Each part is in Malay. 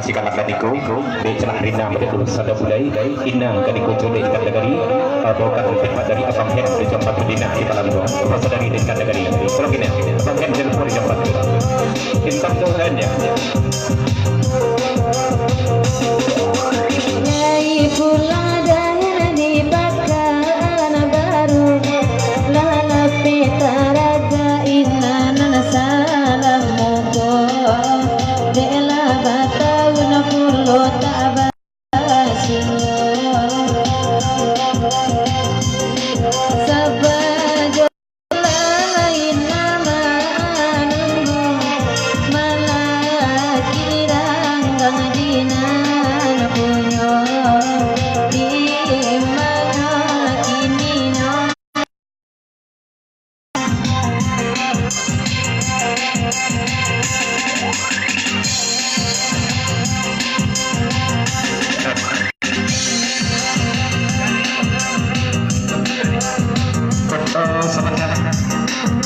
masih kalah kaniko di celah rina pada sada budai inang kaniko jole ikan negari bukan tempat dari abang hen di tempat berdina di dalam ruang pasal dari ikan negari kalau kini abang hen di tempat intan tu hanya nyai pula dan di bakan baru lala petaraga inna salam mogo dela batau na pulo tabasu sabajo lain nama anu malakirang gang dinan punyo di mana kini no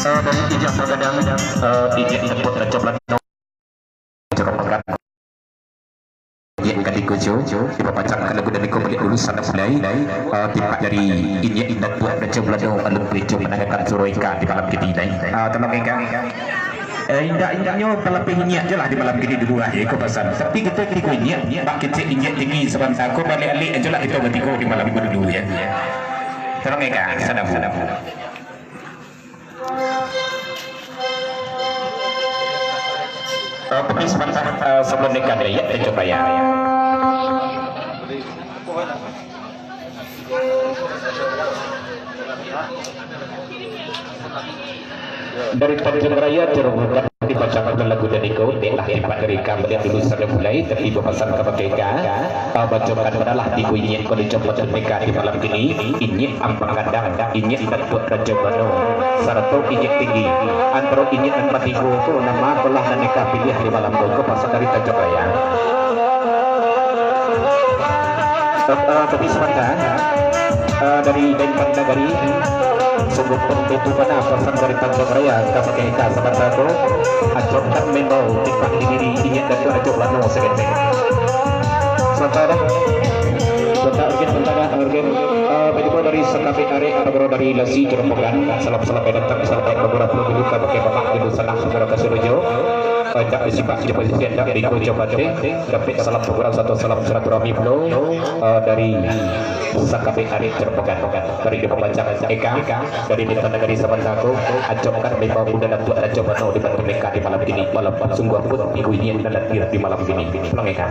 dari ijazah kadang ijazah tempat raja Belanda cara pegat yang ketiga dibacakan lagu dari komplit dulu sana mulai timpak dari ini indah buat raja Belanda alun perejo menanyakan suroika di malam kini tolong engkang indah-indahnya pelapih inyak je lah di malam kini dulu lah ya pesan tapi kita kiko inyak bak kecil inyak tinggi sebentar aku balik-alik aja lah kita bertiga di malam itu dulu ya tolong engkang sadap pergi sebentar sebelum nikah deh ya kita coba ya dari Tanjung Raya Cerunggutan dibacakan lagu dari kau telah dipat dari kami dulu sudah mulai tapi berpesan kepada mereka bacakan adalah di kuinya kalau coba mereka di malam ini ini ampang kandang ini tak buat raja Bano sarto ini tinggi antara ini dan patigo itu nama belah dan nikah pilih di malam itu pasal dari Tanjung Raya tapi sebentar dari Denpasar Nagari sungguh penting mana pesan dari Tanjung Raya kepada kita sebentar itu acorkan membau timpak diri ini dan tu acok lano sebentar sebentar urgen begitu dari sekapi hari atau dari lasi Jeromogan salam datang sampai beberapa dulu pakai bapak dulu sana segera ke Surojo tak disipak di posisi anda di Kojo Bate dapat salam beberapa satu salam silaturahmi flow dari sekapi hari Jeromogan dari pembacaan Eka dari Nita Negeri Sabantaku acokkan membawa muda dan tuan Raja Bano di bantu mereka di malam ini malam sungguh pun minggu ini dan di malam ini pulang Eka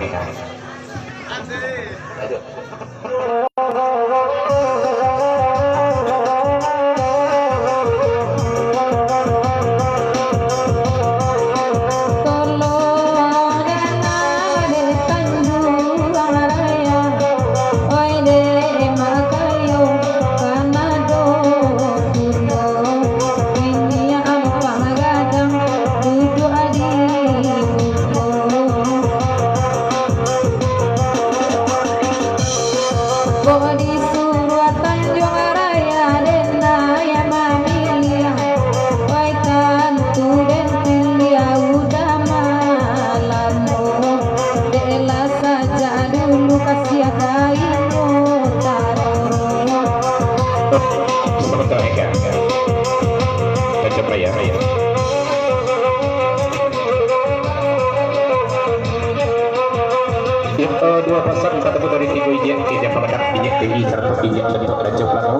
dua pasang ketemu dari tiga ijek pemedak ijek tinggi serta ijek dari Raja Plano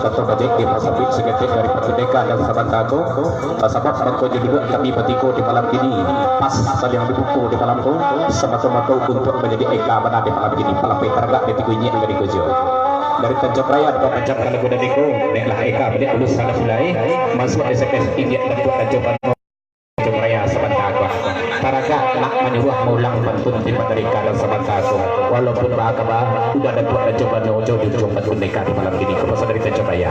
satu bajek di pasabit segetik dari Perdeka dan Sabantago sabab bangko juga kami petiko di malam ini pas yang dibuku di malam itu semata-mata untuk menjadi eka mana di malam ini malam petarga di tiga ijek dari Gojo dari Tanjung Raya atau Tanjung Raya Goda Diko neklah eka beli ulus sana mulai masuk SMS ijek dari Raja Plano Tanjung Raya Sabantago Taraga nak menyuruh mulang pantun di mereka dan Sabantago walaupun bahkan sudah ada buat Raja Bano jauh di ujung pantun mereka di malam ini kepuasan dari Tanjung Raya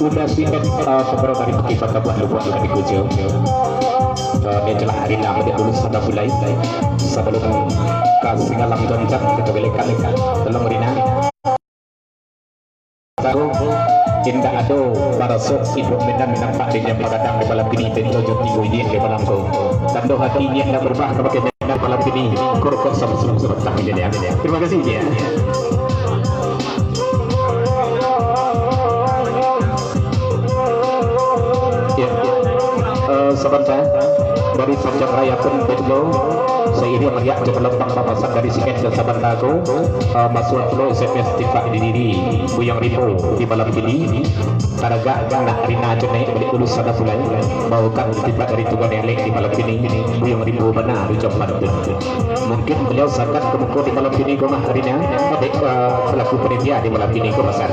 udah sikat seberapa dari pakai buat lupa di kucing. Dia celah hari lama dia dulu sudah mulai sebelum kasih ngalam gonjak kita belikan dalam merina. Tahu indah ado para sok ibu medan menampak di jam pagadang di malam ini dan tujuh tiga dia di malam kau dan doa hatinya dah berbah kepada medan malam ini korok sama sebentar jadi. Terima kasih dia. Sebentar dari Panjang Raya pun betul seiring melihat jemlempang papasan dari Siket dan Sabandago masuk pulau SMS tiba di diri Buyang Ripo di malam ini taraga nak rina aja naik balik dulu sana pulai bawakan tiba dari Tugan Elek di malam ini Buyang Ripo benar di Jompan mungkin beliau sangat kemuku di malam ini gomah harinya adik selaku penitia di malam ini gomasan.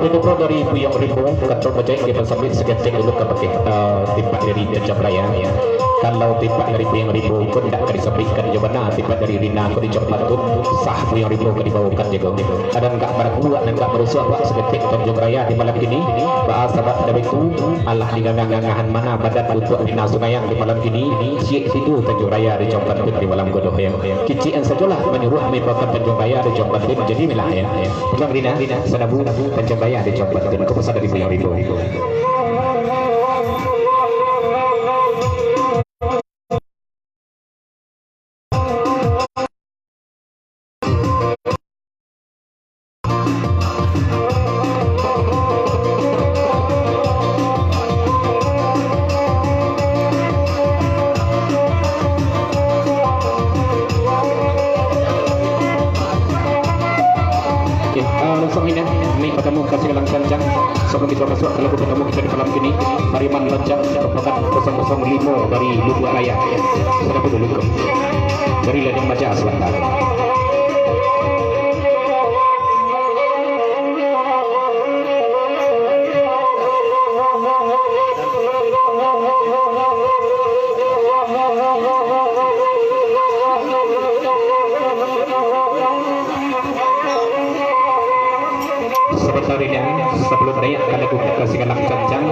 Betul dari Buyang Ripo kantor Bajai dia sambil segetek dulu ke pakai timpak dari Jam Raya ya. Kalau timpak dari Buyang Ripo kau tidak akan disampaikan di mana timpak dari Rina kau di Jompat tu sah Buyang Ripo kau dibawakan juga. Ada enggak berkuat dan enggak berusaha buat segetek Jam Raya di malam ini bahasa dari itu Allah di gangan-gangahan mana badan untuk Rina Sungayang di malam ini cik situ Tanjung Raya di Jompat di malam godoh ya. Kician sajalah menyuruh merupakan Tanjung Raya di Jompat menjadi milah ya. Pulang Rina sanabu Tanjung Raya di Jompat dan kepesan dari Buyang Ripo. Pertemuan kasih lang sanjang sebelum kita masuk ke lagu pertama kita di malam ini Mariman Lanjang merupakan 005 dari Lubu Raya sudah dulu ke dari Ladang Maja sebentar. Sebentar ini sebelum raya akan lagu kita segala kencang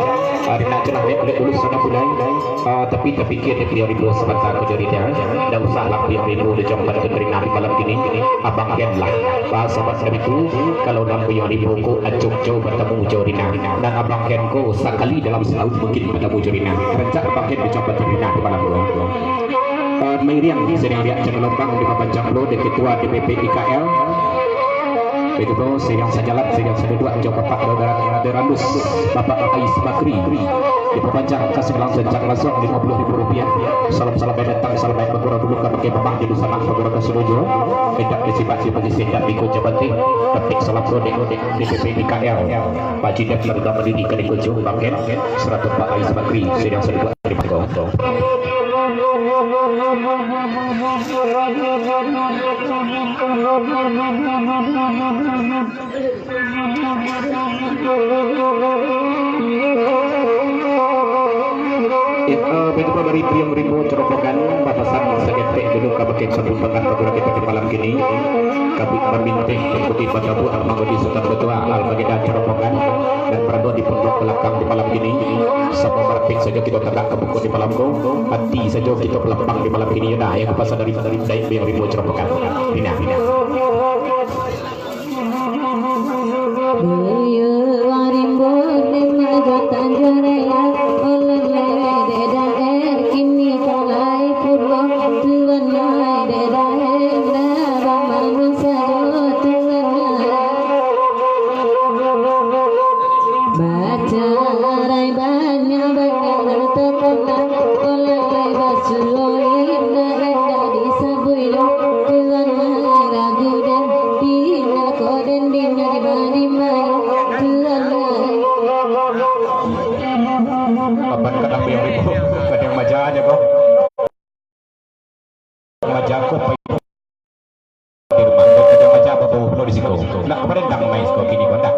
hari nak jelah boleh dulu sana mulai tapi terfikir dia ribu sebentar ke jadi dia dan usahlah yang ribu di Jompat ke dari nabi malam ini abang Ken lah bahasa bahasa itu kalau nampu yang ribu ku acuk jauh bertemu Jorina dan abang Ken ku sekali dalam setahun mungkin bertemu Jorina rencana abang Ken di Jompat Jorina di malam ini Meriang sedang lihat jangan lempang di Papan Jamblo di ketua DPP IKL itu bro sedang sajalan sedang sedua jawab Bapak Daerah Randus Bapak Ais Bakri di Papanjang kasih langsung langsung Rp50.000 salam datang salam baik bergurau dulu ke pakai pemang di sana bergurau ke seluruh tidak disifat-sifat disendat ikut jabatan ketik salam pro DPP IKL Pak Jidat Lerga Pendidikan ikut jauh bangken seratus Pak Ais Bakri sedang sedua dari Pangkong. Betul dari Buyang Ripo cerobokan batasan segetek dulu kabaket satu pekan pada kita di malam kini kabut memintih putih pada bu al di sultan betua al bageda cerobokan dan berada di pondok belakang di malam kini sama merping saja kita tegak ke buku di malam ko hati saja kita pelempang di malam kini ya yang pasal dari Buyang Ripo cerobokan Bina Kapan kadang Buyang Ripo kadang maja ada kok maja kok di rumah kadang maja apa po di siko. Nak kemarin dah main siko kini kondak.